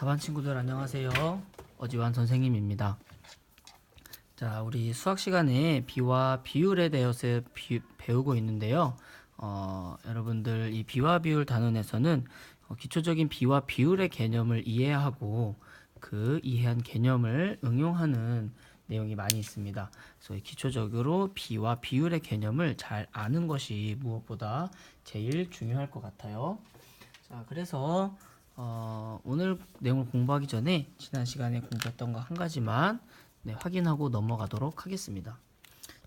4반 친구들 안녕하세요. 어지환 선생님입니다. 자, 우리 수학 시간에 비와 비율에 대해서 배우고 있는데요. 여러분들 이 비와 비율 단원에서는 기초적인 비와 비율의 개념을 이해하고 그 이해한 개념을 응용하는 내용이 많이 있습니다. 그래서 기초적으로 비와 비율의 개념을 잘 아는 것이 무엇보다 제일 중요할 것 같아요. 자, 그래서 오늘 내용을 공부하기 전에 지난 시간에 공부했던 거 한 가지만 확인하고 넘어가도록 하겠습니다.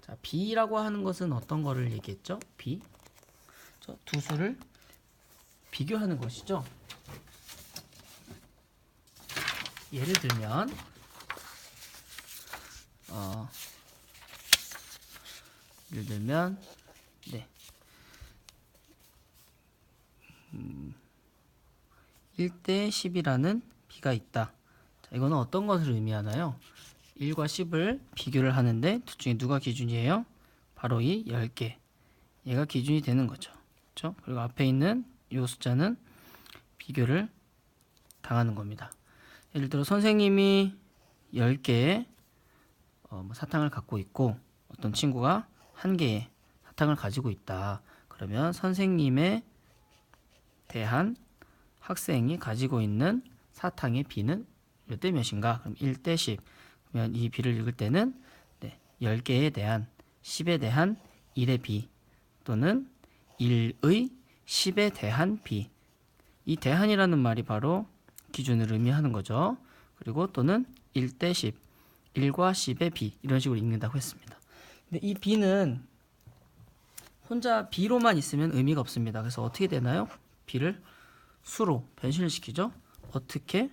자, 비라고 하는 것은 어떤 거를 얘기했죠? 비. 두 수를 비교하는 것이죠. 예를 들면 네. 1대 10이라는 비가 있다. 자, 이거는 어떤 것을 의미하나요? 1과 10을 비교를 하는데 둘 중에 누가 기준이에요? 바로 이 10개. 얘가 기준이 되는 거죠. 그렇죠? 그리고 앞에 있는 이 숫자는 비교를 당하는 겁니다. 예를 들어 선생님이 10개의 사탕을 갖고 있고 어떤 친구가 1개의 사탕을 가지고 있다. 그러면 선생님에 대한 학생이 가지고 있는 사탕의 비는 몇 대 몇인가? 그럼 1대 10. 그러면 이 비를 읽을 때는 10개에 대한 10에 대한 1의 비 또는 1의 10에 대한 비. 이 대한이라는 말이 바로 기준을 의미하는 거죠. 그리고 또는 1대 10. 1과 10의 비. 이런 식으로 읽는다고 했습니다. 근데 이 비는 혼자 비로만 있으면 의미가 없습니다. 그래서 어떻게 되나요? 비를 수로 변신을 시키죠. 어떻게?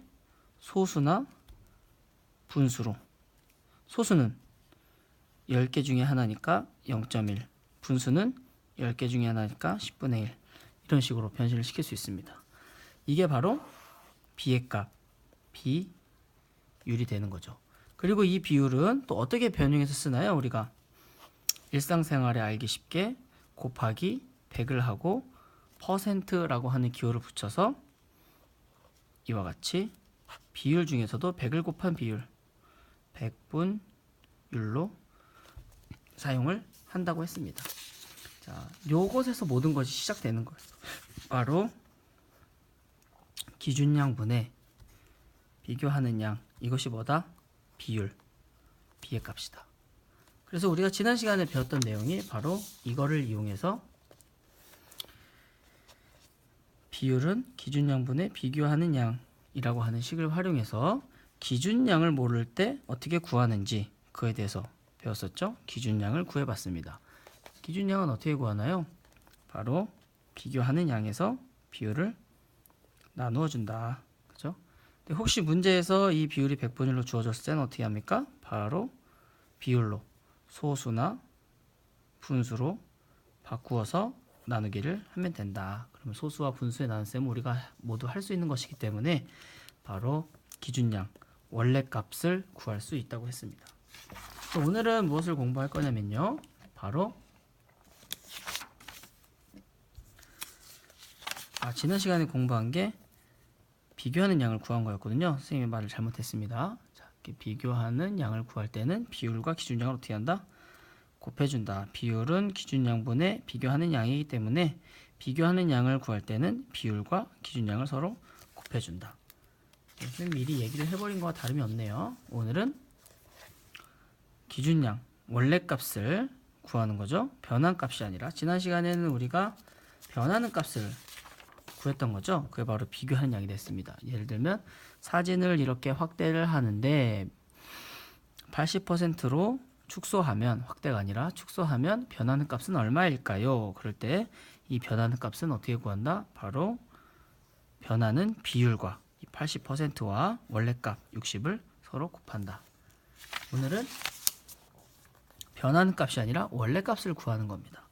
소수나 분수로. 소수는 10개 중에 하나니까 0.1, 분수는 10개 중에 하나니까 10분의 1 이런 식으로 변신을 시킬 수 있습니다. 이게 바로 비의 값, 비율이 되는 거죠. 그리고 이 비율은 또 어떻게 변형해서 쓰나요? 우리가 일상생활에 알기 쉽게 곱하기 100을 하고 퍼센트라고 하는 기호를 붙여서 이와 같이 비율 중에서도 100을 곱한 비율 100분율로 사용을 한다고 했습니다. 자, 요것에서 모든 것이 시작되는 거예요. 바로 기준양분의 비교하는 양, 이것이 뭐다? 비율, 비의 값이다. 그래서 우리가 지난 시간에 배웠던 내용이 바로 이거를 이용해서 비율은 기준양분의 비교하는 양이라고 하는 식을 활용해서 기준양을 모를 때 어떻게 구하는지 그에 대해서 배웠었죠. 기준양을 구해봤습니다. 기준양은 어떻게 구하나요? 바로 비교하는 양에서 비율을 나누어 준다. 그죠? 근데 혹시 문제에서 이 비율이 100분율로 주어졌을 때는 어떻게 합니까? 바로 비율로 소수나 분수로 바꾸어서 나누기를 하면 된다. 그러면 소수와 분수의 나눗셈은 우리가 모두 할 수 있는 것이기 때문에 바로 기준양, 원래 값을 구할 수 있다고 했습니다. 오늘은 무엇을 공부할 거냐면요. 바로 지난 시간에 공부한 게 비교하는 양을 구한 거였거든요. 선생님의 말을 잘못했습니다. 자, 비교하는 양을 구할 때는 비율과 기준양을 어떻게 한다? 곱해준다. 비율은 기준양분의 비교하는 양이기 때문에 비교하는 양을 구할 때는 비율과 기준양을 서로 곱해준다. 미리 얘기를 해버린 거와 다름이 없네요. 오늘은 기준양, 원래값을 구하는 거죠. 변환값이 아니라 지난 시간에는 우리가 변하는 값을 구했던 거죠. 그게 바로 비교하는 양이 됐습니다. 예를 들면 사진을 이렇게 확대를 하는데 80%로 축소하면, 확대가 아니라 축소하면 변하는 값은 얼마일까요? 그럴 때 이 변하는 값은 어떻게 구한다? 바로 변하는 비율과 80%와 원래값 60을 서로 곱한다. 오늘은 변하는 값이 아니라 원래값을 구하는 겁니다.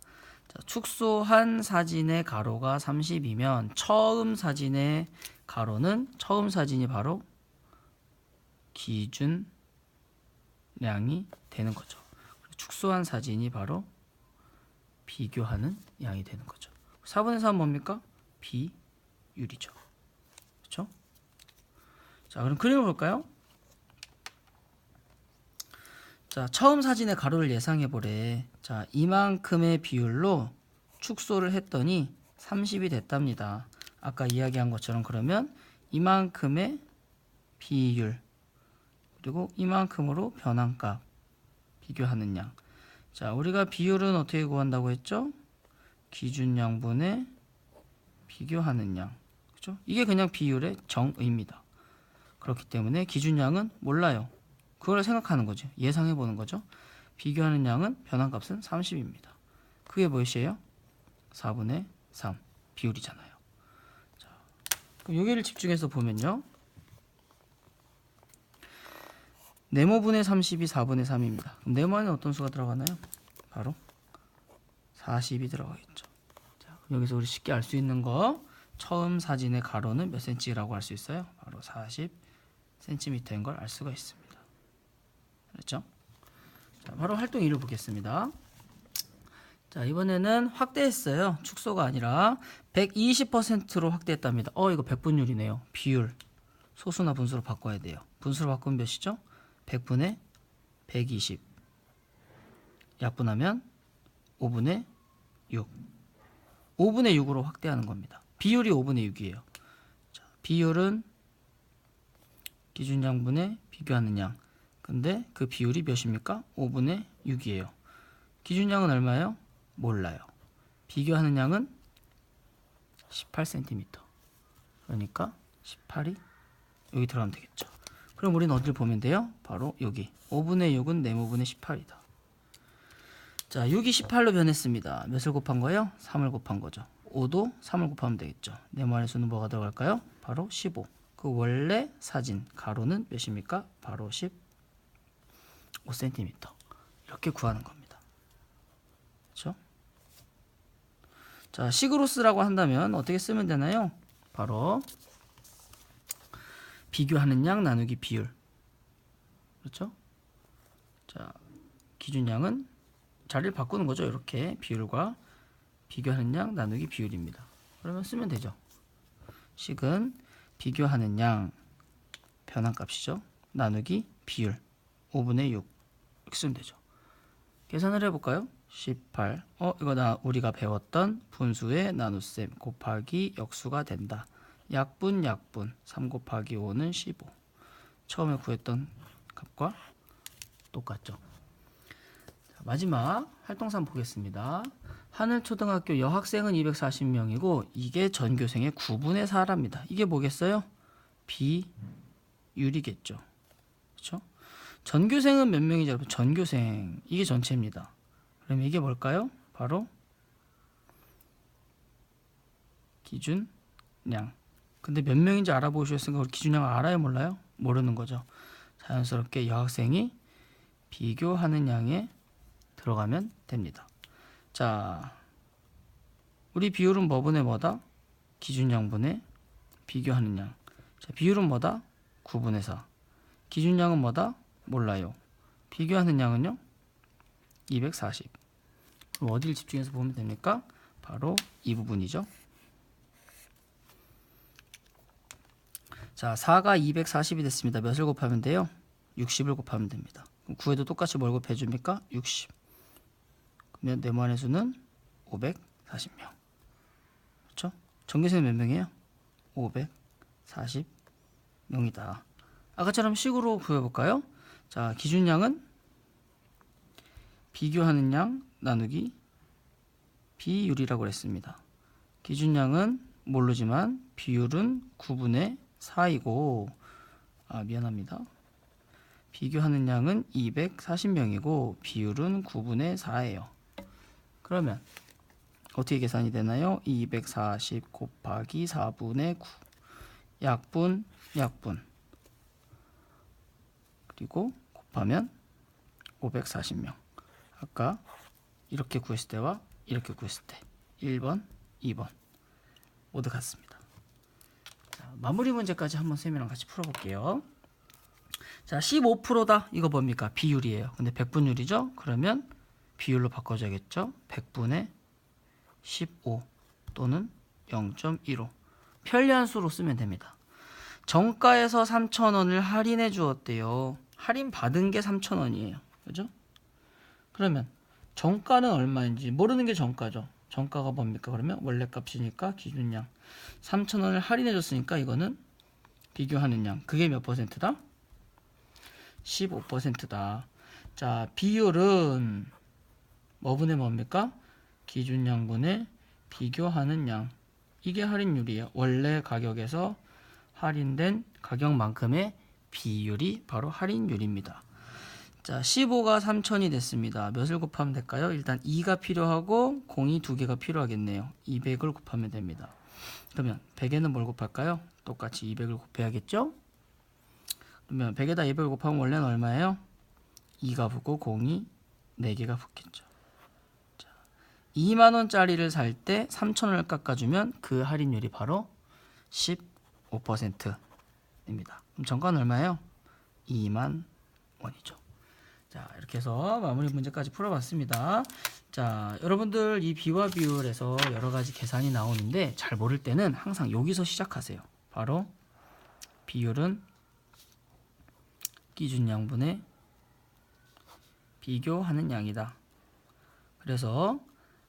자, 축소한 사진의 가로가 30이면 처음 사진의 가로는 처음 사진이 바로 기준량이 되는 거죠. 축소한 사진이 바로 비교하는 양이 되는 거죠. 4분의 3은 뭡니까? 비율이죠. 그렇죠? 자, 그럼 그림을 볼까요? 자, 처음 사진의 가로를 예상해 보래. 자, 이만큼의 비율로 축소를 했더니 30이 됐답니다. 아까 이야기한 것처럼 그러면 이만큼의 비율 그리고 이만큼으로 변환값 비교하는 양. 자, 우리가 비율은 어떻게 구한다고 했죠? 기준양분의 비교하는 양. 그렇죠? 이게 그냥 비율의 정의입니다. 그렇기 때문에 기준양은 몰라요. 그걸 생각하는 거죠. 예상해 보는 거죠. 비교하는 양은 변환값은 30입니다. 그게 무엇이에요? 4분의 3 비율이잖아요. 자, 그럼 여기를 집중해서 보면요. 네모분의 30이 4분의 3입니다. 그럼 네모 안에 어떤 수가 들어가나요? 바로 40이 들어가겠죠. 자, 여기서 우리 쉽게 알 수 있는 거 처음 사진의 가로는 몇 cm라고 할 수 있어요? 바로 40cm인 걸 알 수가 있습니다. 그렇죠? 자, 바로 활동 2를 보겠습니다. 자, 이번에는 확대했어요. 축소가 아니라 120%로 확대했답니다. 이거 백분율이네요. 비율 소수나 분수로 바꿔야 돼요. 분수로 바꾸면 몇이죠? 100분의 120 약분하면 5분의 6 5분의 6으로 확대하는 겁니다. 비율이 5분의 6이에요. 자, 비율은 기준양분의 비교하는 양. 근데 그 비율이 몇입니까? 5분의 6이에요. 기준양은 얼마예요? 몰라요. 비교하는 양은 18cm. 그러니까 18이 여기 들어가면 되겠죠. 그럼 우리는 어디를 보면 돼요? 바로 여기. 5분의 6은 네모분의 18이다. 자, 6이 18로 변했습니다. 몇을 곱한 거예요? 3을 곱한 거죠. 5도 3을 곱하면 되겠죠. 네모안의 수는 뭐가 들어갈까요? 바로 15. 그 원래 사진 가로는 몇입니까? 바로 15cm. 이렇게 구하는 겁니다. 그렇죠? 자, 식으로 쓰라고 한다면 어떻게 쓰면 되나요? 바로 비교하는 양 나누기 비율. 그렇죠? 자, 기준양은 자리를 바꾸는 거죠. 이렇게 비율과 비교하는 양 나누기 비율입니다. 그러면 쓰면 되죠. 식은 비교하는 양 변환값이죠. 나누기 비율 5분의 6 이렇게 쓰면 되죠. 계산을 해볼까요? 18 이거 우리가 배웠던 분수의 나눗셈 곱하기 역수가 된다. 약분 3 곱하기 5는 15. 처음에 구했던 값과 똑같죠. 자, 마지막 활동3 보겠습니다. 하늘초등학교 여학생은 240명이고 이게 전교생의 9분의 4랍니다. 이게 뭐겠어요? 비율이겠죠. 그렇죠? 전교생은 몇 명이죠? 여러분? 전교생 이게 전체입니다. 그럼 이게 뭘까요? 바로 기준량. 근데 몇 명인지 알아보셨으니까 우리 기준량을 알아요, 몰라요? 모르는 거죠. 자연스럽게 여학생이 비교하는 양에 들어가면 됩니다. 자, 우리 비율은 뭐분의 뭐다? 기준양분의 비교하는 양. 자, 비율은 뭐다? 9분의 4. 기준양은 뭐다? 몰라요. 비교하는 양은요? 240. 그럼 어디를 집중해서 보면 됩니까? 바로 이 부분이죠. 자, 4가 240이 됐습니다. 몇을 곱하면 돼요? 60을 곱하면 됩니다. 그럼 9에도 똑같이 뭘 곱해줍니까? 60. 그러면 네모안의 수는 540명. 그렇죠? 전교생은 몇 명이에요? 540명이다. 아까처럼 식으로 구해볼까요? 자, 기준량은 비교하는 양 나누기 비율이라고 했습니다. 기준량은 모르지만 비율은 9분의 4이고 미안합니다. 비교하는 양은 240명이고 비율은 9분의 4예요. 그러면 어떻게 계산이 되나요? 240 곱하기 4분의 9 약분 그리고 곱하면 540명. 아까 이렇게 구했을 때와 이렇게 구했을 때 1번, 2번 모두 같습니다. 자, 마무리 문제까지 한번 쌤이랑 같이 풀어볼게요. 자, 15%다. 이거 뭡니까? 비율이에요. 근데 백분율이죠? 그러면 비율로 바꿔줘야겠죠? 100분의 15 또는 0.15 편리한 수로 쓰면 됩니다. 정가에서 3,000원을 할인해 주었대요. 할인 받은 게 3,000원이에요. 그죠? 그러면 정가는 얼마인지 모르는 게 정가죠. 정가가 뭡니까? 그러면 원래 값이니까 기준량 3,000원을 할인해 줬으니까 이거는 비교하는 양. 그게 몇 퍼센트다? 15%다. 자, 비율은 뭐분의 뭡니까? 기준량분의 비교하는 양. 이게 할인율이에요. 원래 가격에서 할인된 가격만큼의 비율이 바로 할인율입니다. 자, 15가 3,000이 됐습니다. 몇을 곱하면 될까요? 일단 2가 필요하고 0이 2개가 필요하겠네요. 200을 곱하면 됩니다. 그러면 100에는 뭘 곱할까요? 똑같이 200을 곱해야겠죠? 그러면 100에다 200을 곱하면 원래는 얼마예요? 2가 붙고 0이 4개가 붙겠죠. 자, 2만원짜리를 살 때 3,000원을 깎아주면 그 할인율이 바로 15%입니다. 그럼 정가는 얼마예요? 2만 원이죠. 자, 이렇게 해서 마무리 문제까지 풀어봤습니다. 자, 여러분들 이 비와 비율에서 여러 가지 계산이 나오는데 잘 모를 때는 항상 여기서 시작하세요. 바로 비율은 기준양분의 비교하는 양이다. 그래서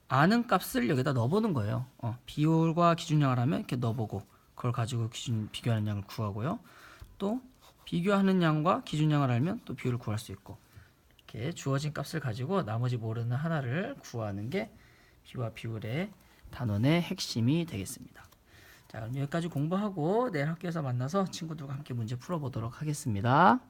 아는 값을 여기다 넣어보는 거예요. 비율과 기준양을 하면 이렇게 넣어보고 그걸 가지고 비교하는 양을 구하고요. 또 비교하는 양과 기준양을 알면 또 비율을 구할 수 있고 이렇게 주어진 값을 가지고 나머지 모르는 하나를 구하는 게 비와 비율의 단원의 핵심이 되겠습니다. 자, 그럼 여기까지 공부하고 내일 학교에서 만나서 친구들과 함께 문제 풀어보도록 하겠습니다.